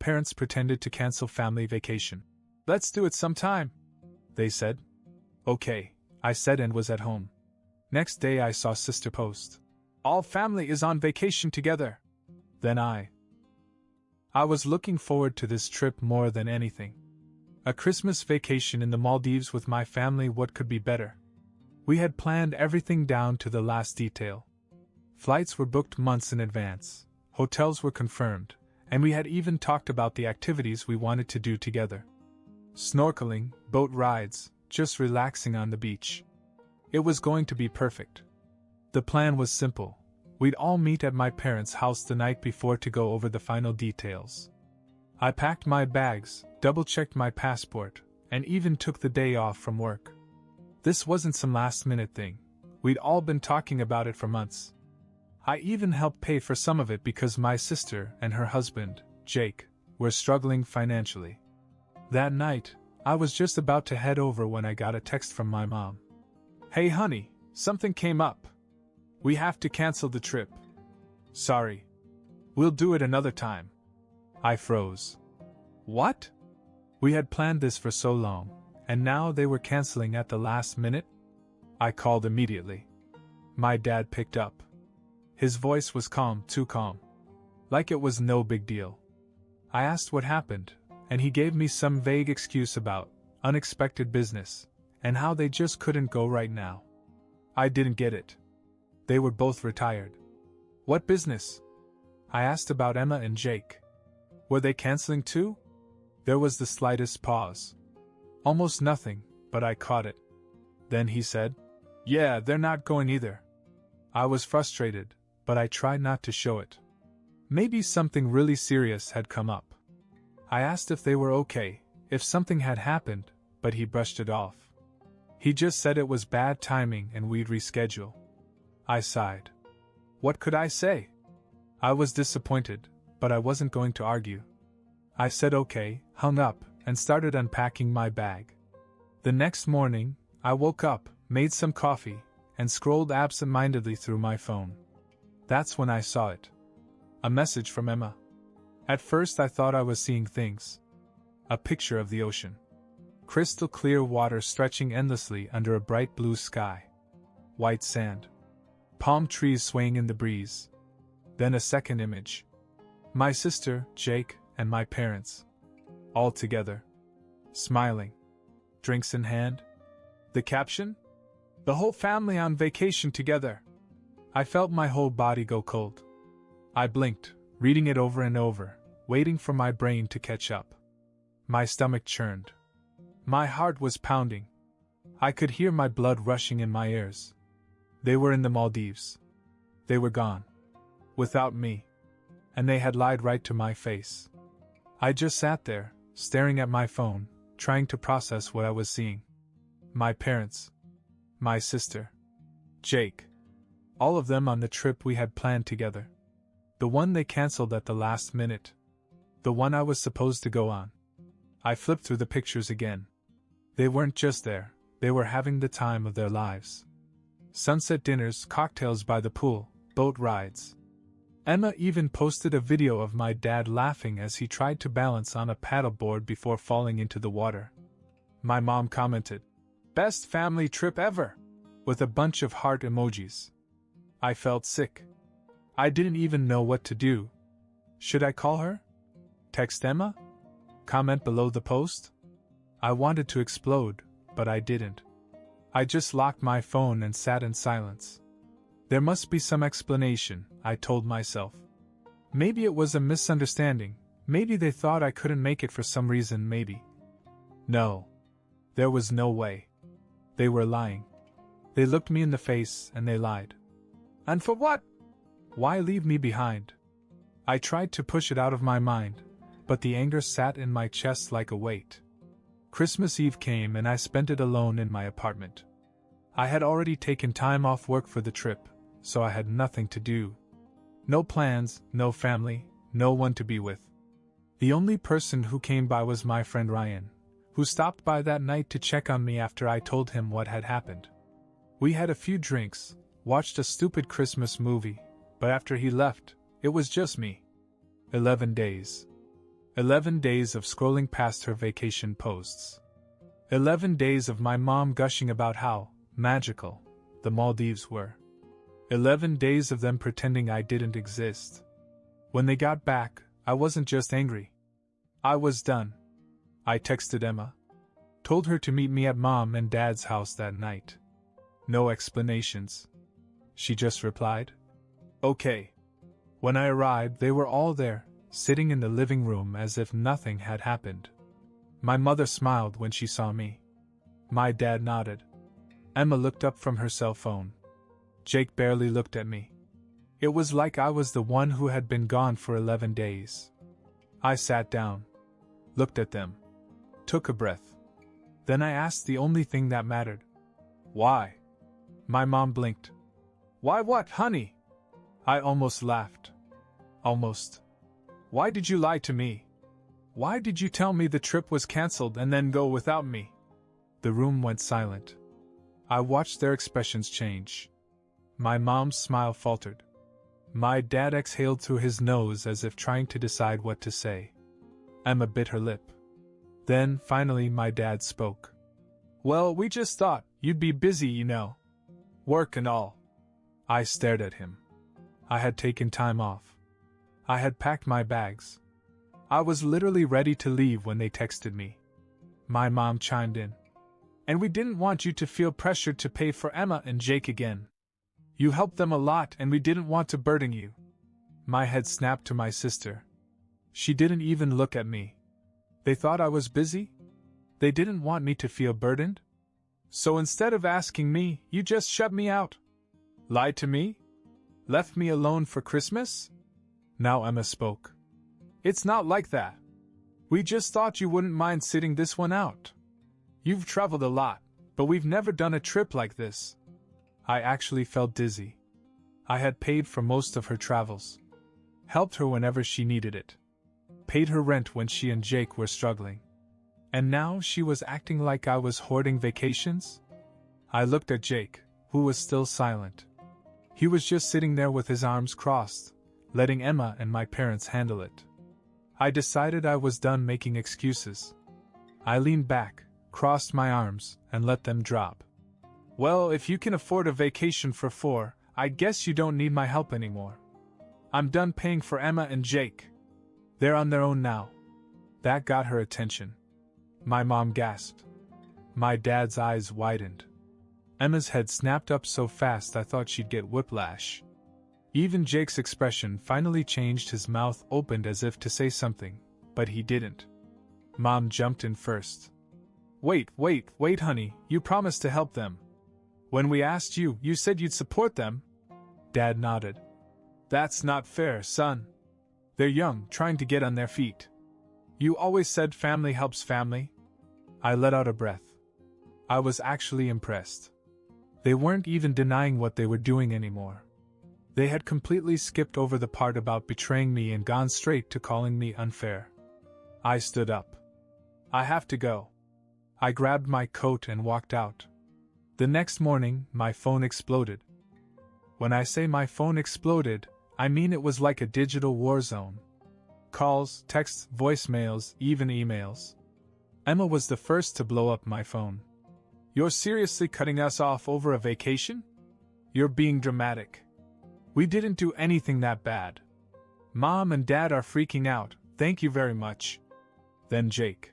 parents pretended to cancel family vacation. "Let's do it sometime," they said. "Okay," I said and was at home. Next day I saw sister post, "All family is on vacation together." Then I was looking forward to this trip more than anything. A Christmas vacation in the Maldives with my family, what could be better? We had planned everything down to the last detail. Flights were booked months in advance, hotels were confirmed, and we had even talked about the activities we wanted to do together. Snorkeling, boat rides, just relaxing on the beach. It was going to be perfect. The plan was simple. We'd all meet at my parents' house the night before to go over the final details. I packed my bags, double-checked my passport, and even took the day off from work. This wasn't some last-minute thing. We'd all been talking about it for months. I even helped pay for some of it because my sister and her husband, Jake, were struggling financially. That night, I was just about to head over when I got a text from my mom. "Hey honey, something came up. We have to cancel the trip. Sorry. We'll do it another time." I froze. What? We had planned this for so long, and now they were canceling at the last minute? I called immediately. My dad picked up. His voice was calm, too calm. Like it was no big deal. I asked what happened, and he gave me some vague excuse about unexpected business, and how they just couldn't go right now. I didn't get it. They were both retired. What business? I asked about Emma and Jake. Were they canceling too? There was the slightest pause. Almost nothing, but I caught it. Then he said, "Yeah, they're not going either." I was frustrated, but I tried not to show it. Maybe something really serious had come up. I asked if they were okay, if something had happened, but he brushed it off. He just said it was bad timing and we'd reschedule. I sighed. What could I say? I was disappointed, but I wasn't going to argue. I said okay, hung up, and started unpacking my bag. The next morning, I woke up, made some coffee, and scrolled absent-mindedly through my phone. That's when I saw it. A message from Emma. At first I thought I was seeing things. A picture of the ocean. Crystal clear water stretching endlessly under a bright blue sky. White sand. Palm trees swaying in the breeze. Then a second image. My sister, Jake, and my parents. All together. Smiling. Drinks in hand. The caption? "The whole family on vacation together." I felt my whole body go cold. I blinked, reading it over and over, waiting for my brain to catch up. My stomach churned. My heart was pounding. I could hear my blood rushing in my ears. They were in the Maldives. They were gone. Without me. And they had lied right to my face. I just sat there, staring at my phone, trying to process what I was seeing. My parents. My sister. Jake. All of them on the trip we had planned together. The one they canceled at the last minute. The one I was supposed to go on. I flipped through the pictures again. They weren't just there, they were having the time of their lives. Sunset dinners, cocktails by the pool, boat rides. Emma even posted a video of my dad laughing as he tried to balance on a paddleboard before falling into the water. My mom commented, "Best family trip ever!" with a bunch of heart emojis. I felt sick. I didn't even know what to do. Should I call her? Text Emma? Comment below the post? I wanted to explode, but I didn't. I just locked my phone and sat in silence. There must be some explanation, I told myself. Maybe it was a misunderstanding, maybe they thought I couldn't make it for some reason, maybe. No. There was no way. They were lying. They looked me in the face and they lied. And for what? Why leave me behind? I tried to push it out of my mind, but the anger sat in my chest like a weight. Christmas Eve came and I spent it alone in my apartment. I had already taken time off work for the trip, so I had nothing to do. No plans, no family, no one to be with. The only person who came by was my friend Ryan, who stopped by that night to check on me after I told him what had happened. We had a few drinks, watched a stupid Christmas movie, but after he left, it was just me. 11 days. 11 days of scrolling past her vacation posts. 11 days of my mom gushing about how magical the Maldives were. 11 days of them pretending I didn't exist. When they got back, I wasn't just angry. I was done. I texted Emma. Told her to meet me at Mom and Dad's house that night. No explanations. She just replied, "Okay." When I arrived, they were all there, sitting in the living room as if nothing had happened. My mother smiled when she saw me. My dad nodded. Emma looked up from her cell phone. Jake barely looked at me. It was like I was the one who had been gone for 11 days. I sat down, looked at them, took a breath. Then I asked the only thing that mattered. Why? My mom blinked. Why what, honey? I almost laughed. Almost. Why did you lie to me? Why did you tell me the trip was cancelled and then go without me? The room went silent. I watched their expressions change. My mom's smile faltered. My dad exhaled through his nose as if trying to decide what to say. Emma bit her lip. Then, finally, my dad spoke. Well, we just thought you'd be busy, you know. Work and all. I stared at him. I had taken time off. I had packed my bags. I was literally ready to leave when they texted me. My mom chimed in. And we didn't want you to feel pressured to pay for Emma and Jake again. You helped them a lot and we didn't want to burden you. My head snapped to my sister. She didn't even look at me. They thought I was busy? They didn't want me to feel burdened? So instead of asking me, you just shut me out? Lied to me? Left me alone for Christmas? Now Emma spoke. It's not like that. We just thought you wouldn't mind sitting this one out. You've traveled a lot, but we've never done a trip like this. I actually felt dizzy. I had paid for most of her travels. Helped her whenever she needed it. Paid her rent when she and Jake were struggling. And now she was acting like I was hoarding vacations? I looked at Jake, who was still silent. He was just sitting there with his arms crossed, letting Emma and my parents handle it. I decided I was done making excuses. I leaned back, crossed my arms, and let them drop. Well, if you can afford a vacation for 4, I guess you don't need my help anymore. I'm done paying for Emma and Jake. They're on their own now. That got her attention. My mom gasped. My dad's eyes widened. Emma's head snapped up so fast I thought she'd get whiplash. Even Jake's expression finally changed. His mouth opened as if to say something, but he didn't. Mom jumped in first. Wait, honey, you promised to help them. When we asked you, you said you'd support them. Dad nodded. That's not fair, son. They're young, trying to get on their feet. You always said family helps family. I let out a breath. I was actually impressed. They weren't even denying what they were doing anymore. They had completely skipped over the part about betraying me and gone straight to calling me unfair. I stood up. I have to go. I grabbed my coat and walked out. The next morning, my phone exploded. When I say my phone exploded, I mean it was like a digital war zone. Calls, texts, voicemails, even emails. Emma was the first to blow up my phone. You're seriously cutting us off over a vacation? You're being dramatic. We didn't do anything that bad. Mom and Dad are freaking out, thank you very much. Then Jake.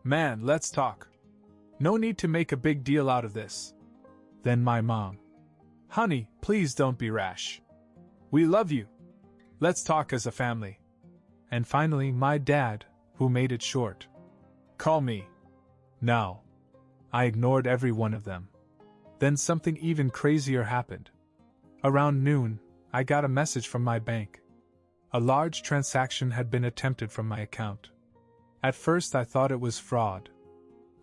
Man, let's talk. No need to make a big deal out of this. Then my mom. Honey, please don't be rash. We love you. Let's talk as a family. And finally my dad, who made it short. Call me. Now. I ignored every one of them. Then something even crazier happened. Around noon, I got a message from my bank. A large transaction had been attempted from my account. At first I thought it was fraud.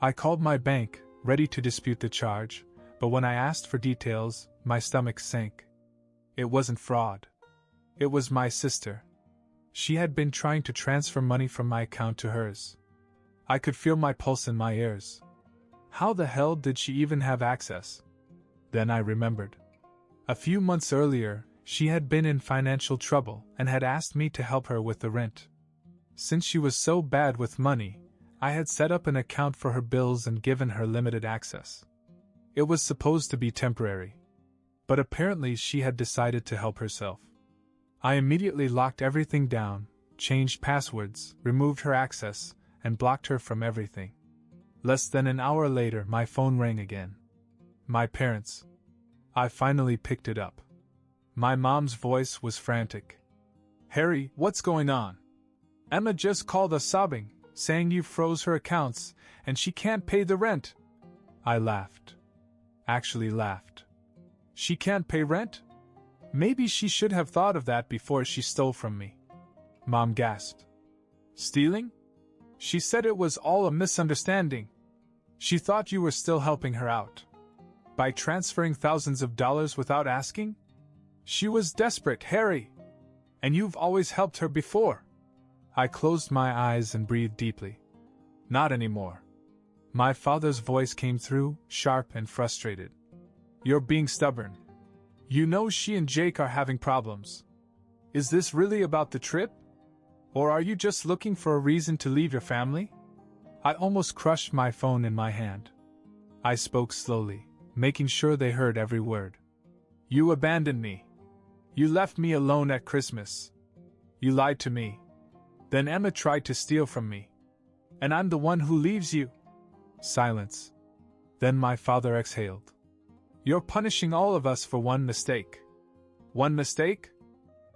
I called my bank, ready to dispute the charge, but when I asked for details, my stomach sank. It wasn't fraud. It was my sister. She had been trying to transfer money from my account to hers. I could feel my pulse in my ears. How the hell did she even have access? Then I remembered. A few months earlier, she had been in financial trouble and had asked me to help her with the rent. Since she was so bad with money, I had set up an account for her bills and given her limited access. It was supposed to be temporary. But apparently she had decided to help herself. I immediately locked everything down, changed passwords, removed her access, and blocked her from everything. Less than an hour later, my phone rang again. My parents. I finally picked it up. My mom's voice was frantic. "Harry, what's going on? Emma just called us sobbing, saying you froze her accounts, and she can't pay the rent." I laughed. Actually laughed. She can't pay rent? Maybe she should have thought of that before she stole from me. Mom gasped. Stealing? She said it was all a misunderstanding. She thought you were still helping her out. By transferring thousands of dollars without asking? She was desperate, Harry. And you've always helped her before. I closed my eyes and breathed deeply. Not anymore. My father's voice came through, sharp and frustrated. You're being stubborn. You know she and Jake are having problems. Is this really about the trip? Or are you just looking for a reason to leave your family? I almost crushed my phone in my hand. I spoke slowly, making sure they heard every word. You abandoned me. You left me alone at Christmas. You lied to me. Then Emma tried to steal from me. And I'm the one who leaves you. Silence. Then my father exhaled. You're punishing all of us for one mistake. One mistake?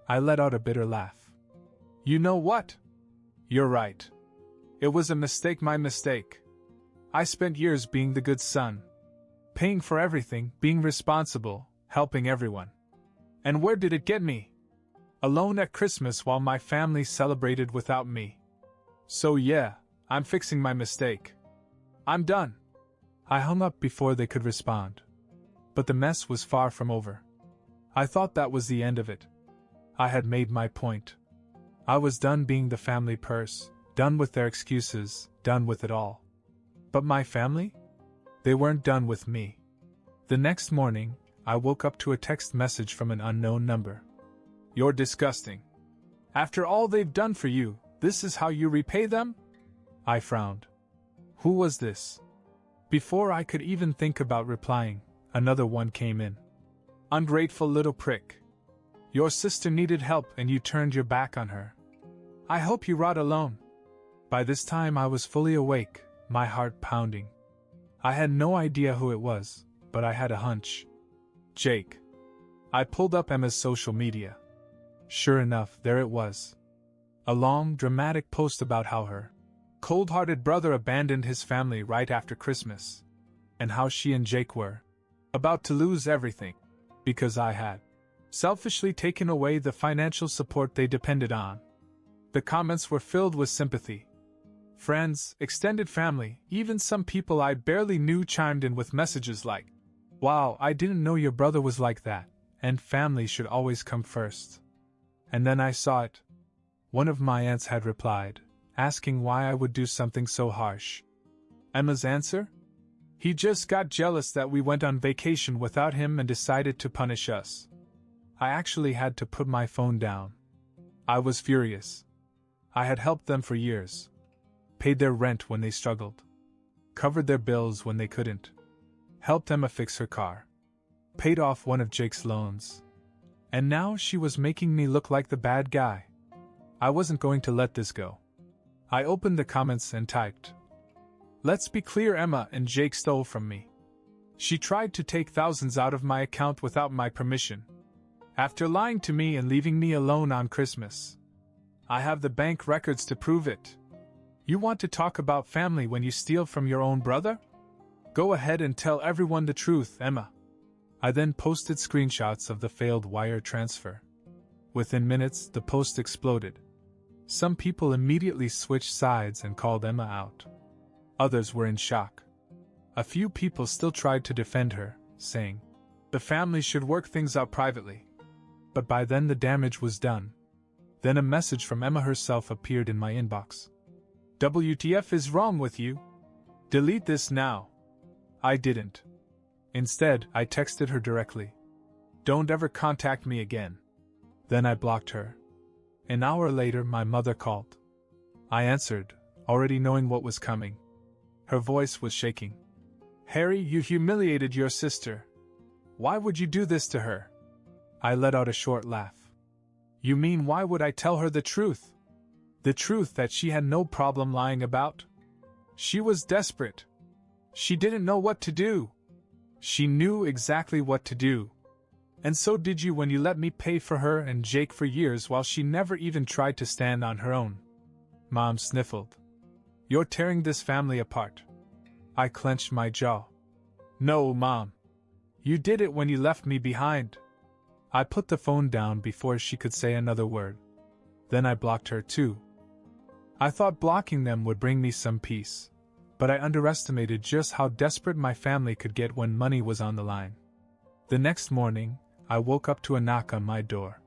I let out a bitter laugh. You know what? You're right. It was a mistake, my mistake. I spent years being the good son. Paying for everything, being responsible, helping everyone. And where did it get me? Alone at Christmas while my family celebrated without me. So yeah, I'm fixing my mistake. I'm done. I hung up before they could respond. But the mess was far from over. I thought that was the end of it. I had made my point. I was done being the family purse, done with their excuses, done with it all. But my family? They weren't done with me. The next morning, I woke up to a text message from an unknown number. You're disgusting. After all they've done for you, this is how you repay them? I frowned. Who was this? Before I could even think about replying, another one came in. Ungrateful little prick. Your sister needed help and you turned your back on her. I hope you rot alone. By this time I was fully awake, my heart pounding. I had no idea who it was, but I had a hunch. Jake. I pulled up Emma's social media. Sure enough, there it was. A long, dramatic post about how her cold-hearted brother abandoned his family right after Christmas, and how she and Jake were about to lose everything, because I had selfishly taken away the financial support they depended on. The comments were filled with sympathy. Friends, extended family, even some people I barely knew chimed in with messages like, "Wow, I didn't know your brother was like that, and family should always come first." And then I saw it. One of my aunts had replied, asking why I would do something so harsh. Emma's answer? He just got jealous that we went on vacation without him and decided to punish us. I actually had to put my phone down. I was furious. I had helped them for years. Paid their rent when they struggled. Covered their bills when they couldn't. Helped Emma fix her car. Paid off one of Jake's loans. And now she was making me look like the bad guy. I wasn't going to let this go. I opened the comments and typed, "Let's be clear, Emma and Jake stole from me. She tried to take thousands out of my account without my permission. After lying to me and leaving me alone on Christmas. I have the bank records to prove it. You want to talk about family when you steal from your own brother? Go ahead and tell everyone the truth, Emma." I then posted screenshots of the failed wire transfer. Within minutes, the post exploded. Some people immediately switched sides and called Emma out. Others were in shock. A few people still tried to defend her, saying, "The family should work things out privately." But by then the damage was done. Then a message from Emma herself appeared in my inbox. "WTF is wrong with you? Delete this now." I didn't. Instead, I texted her directly. "Don't ever contact me again." Then I blocked her. An hour later, my mother called. I answered, already knowing what was coming. Her voice was shaking. Harry, you humiliated your sister. Why would you do this to her? I let out a short laugh. You mean why would I tell her the truth? The truth that she had no problem lying about? She was desperate. She didn't know what to do. She knew exactly what to do. And so did you when you let me pay for her and Jake for years while she never even tried to stand on her own. Mom sniffled. You're tearing this family apart. I clenched my jaw. No, Mom. You did it when you left me behind. I put the phone down before she could say another word. Then I blocked her too. I thought blocking them would bring me some peace, but I underestimated just how desperate my family could get when money was on the line. The next morning, I woke up to a knock on my door.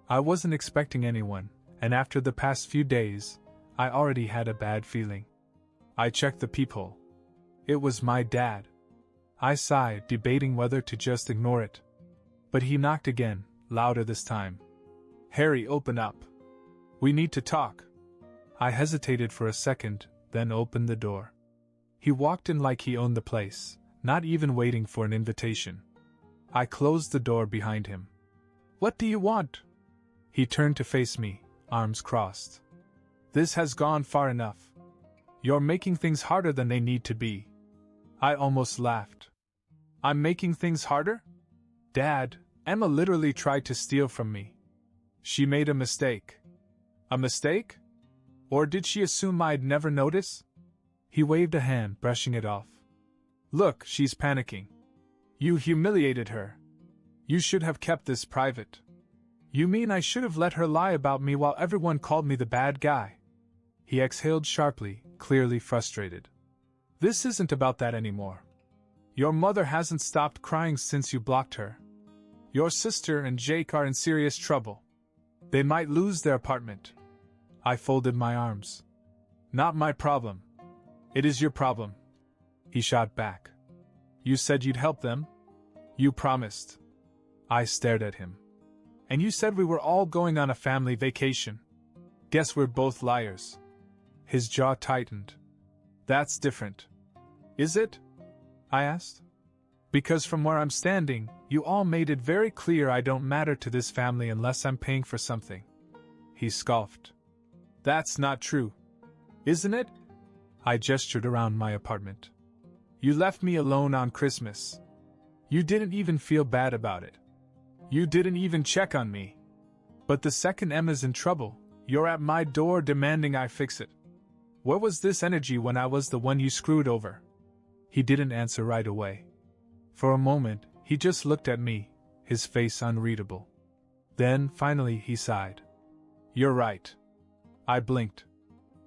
I wasn't expecting anyone, and after the past few days, I already had a bad feeling. I checked the peephole. It was my dad. I sighed, debating whether to just ignore it. But he knocked again, louder this time. Harry, open up. We need to talk. I hesitated for a second, then opened the door. He walked in like he owned the place, not even waiting for an invitation. I closed the door behind him. What do you want? He turned to face me, arms crossed. This has gone far enough. You're making things harder than they need to be. I almost laughed. I'm making things harder? Dad, Emma literally tried to steal from me. She made a mistake. A mistake? Or did she assume I'd never notice? He waved a hand, brushing it off. Look, she's panicking. You humiliated her. You should have kept this private. You mean I should have let her lie about me while everyone called me the bad guy? He exhaled sharply, clearly frustrated. This isn't about that anymore. Your mother hasn't stopped crying since you blocked her. Your sister and Jake are in serious trouble. They might lose their apartment. I folded my arms. Not my problem. It is your problem. He shot back. You said you'd help them? You promised. I stared at him. And you said we were all going on a family vacation. Guess we're both liars. His jaw tightened. That's different. Is it? I asked. Because from where I'm standing, you all made it very clear I don't matter to this family unless I'm paying for something. He scoffed. That's not true. Isn't it? I gestured around my apartment. You left me alone on Christmas. You didn't even feel bad about it. You didn't even check on me. But the second Emma's in trouble, you're at my door demanding I fix it. Where was this energy when I was the one you screwed over? He didn't answer right away. For a moment, he just looked at me, his face unreadable. Then, finally, he sighed. You're right. I blinked.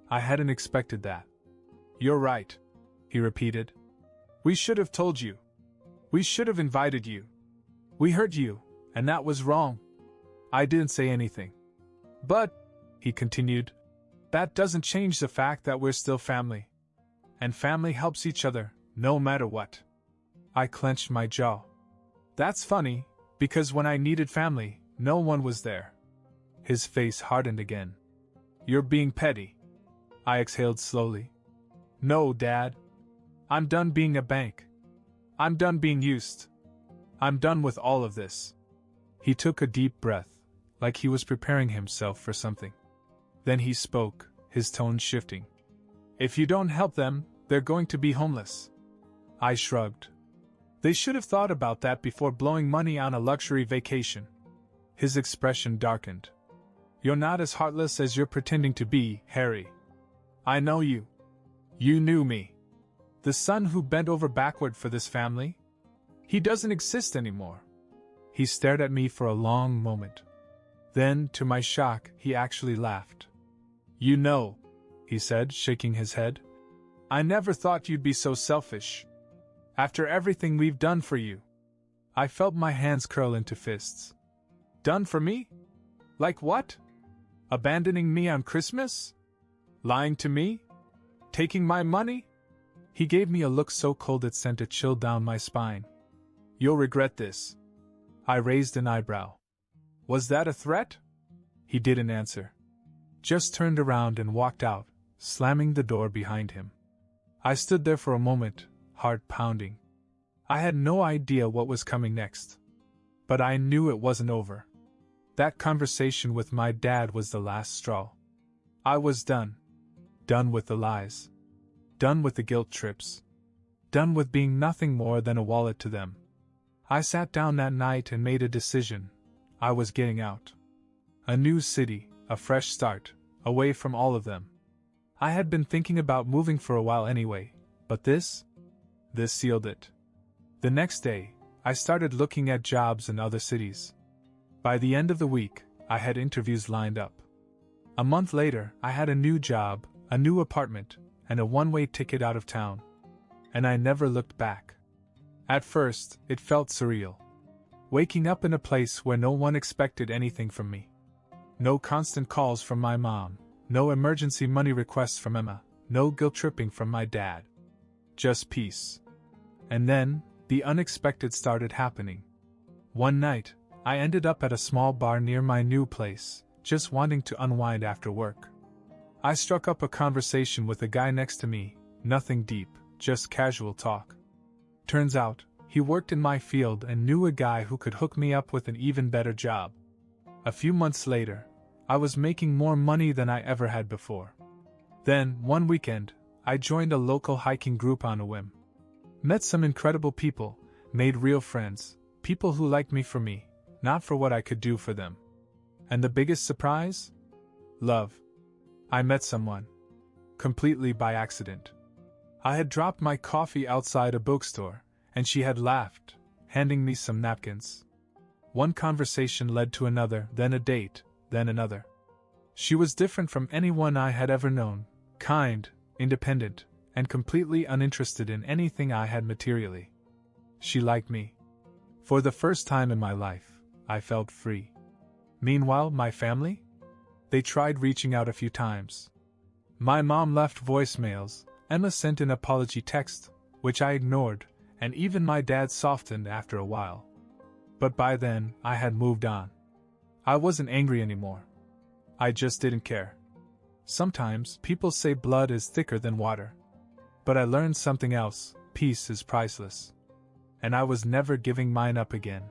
I hadn't expected that. You're right, he repeated. We should have told you. We should have invited you. We hurt you, and that was wrong. I didn't say anything. But, he continued, that doesn't change the fact that we're still family. And family helps each other, no matter what. I clenched my jaw. That's funny, because when I needed family, no one was there. His face hardened again. You're being petty. I exhaled slowly. No, Dad. I'm done being a bank. I'm done being used. I'm done with all of this. He took a deep breath, like he was preparing himself for something. Then he spoke, his tone shifting. If you don't help them, they're going to be homeless. I shrugged. They should have thought about that before blowing money on a luxury vacation. His expression darkened. You're not as heartless as you're pretending to be, Harry. I know you. You knew me. The son who bent over backward for this family? He doesn't exist anymore. He stared at me for a long moment. Then, to my shock, he actually laughed. You know, he said, shaking his head. I never thought you'd be so selfish. After everything we've done for you. I felt my hands curl into fists. Done for me? Like what? Abandoning me on Christmas? Lying to me? Taking my money? He gave me a look so cold it sent a chill down my spine. You'll regret this. I raised an eyebrow. Was that a threat? He didn't answer. just turned around and walked out, slamming the door behind him. I stood there for a moment, heart pounding. I had no idea what was coming next. But I knew it wasn't over. That conversation with my dad was the last straw. I was done. Done with the lies. Done with the guilt trips. Done with being nothing more than a wallet to them. I sat down that night and made a decision. I was getting out. A new city, a fresh start, away from all of them. I had been thinking about moving for a while anyway, but this sealed it. The next day, I started looking at jobs in other cities. By the end of the week, I had interviews lined up. A month later, I had a new job, a new apartment, and a one-way ticket out of town. And I never looked back. At first, it felt surreal. Waking up in a place where no one expected anything from me. No constant calls from my mom, no emergency money requests from Emma, no guilt-tripping from my dad. Just peace. And then, the unexpected started happening. One night, I ended up at a small bar near my new place, just wanting to unwind after work. I struck up a conversation with the guy next to me, nothing deep, just casual talk. Turns out, he worked in my field and knew a guy who could hook me up with an even better job. A few months later, I was making more money than I ever had before. Then, one weekend, I joined a local hiking group on a whim. Met some incredible people, made real friends, people who liked me for me, not for what I could do for them. And the biggest surprise? Love. I met someone. Completely by accident. I had dropped my coffee outside a bookstore, and she had laughed, handing me some napkins. One conversation led to another, then a date, then another. She was different from anyone I had ever known, kind, independent, and completely uninterested in anything I had materially. She liked me. For the first time in my life, I felt free. Meanwhile, my family? They tried reaching out a few times. My mom left voicemails, Emma sent an apology text, which I ignored, and even my dad softened after a while. But by then, I had moved on. I wasn't angry anymore. I just didn't care. Sometimes, people say blood is thicker than water. But I learned something else: peace is priceless. And I was never giving mine up again.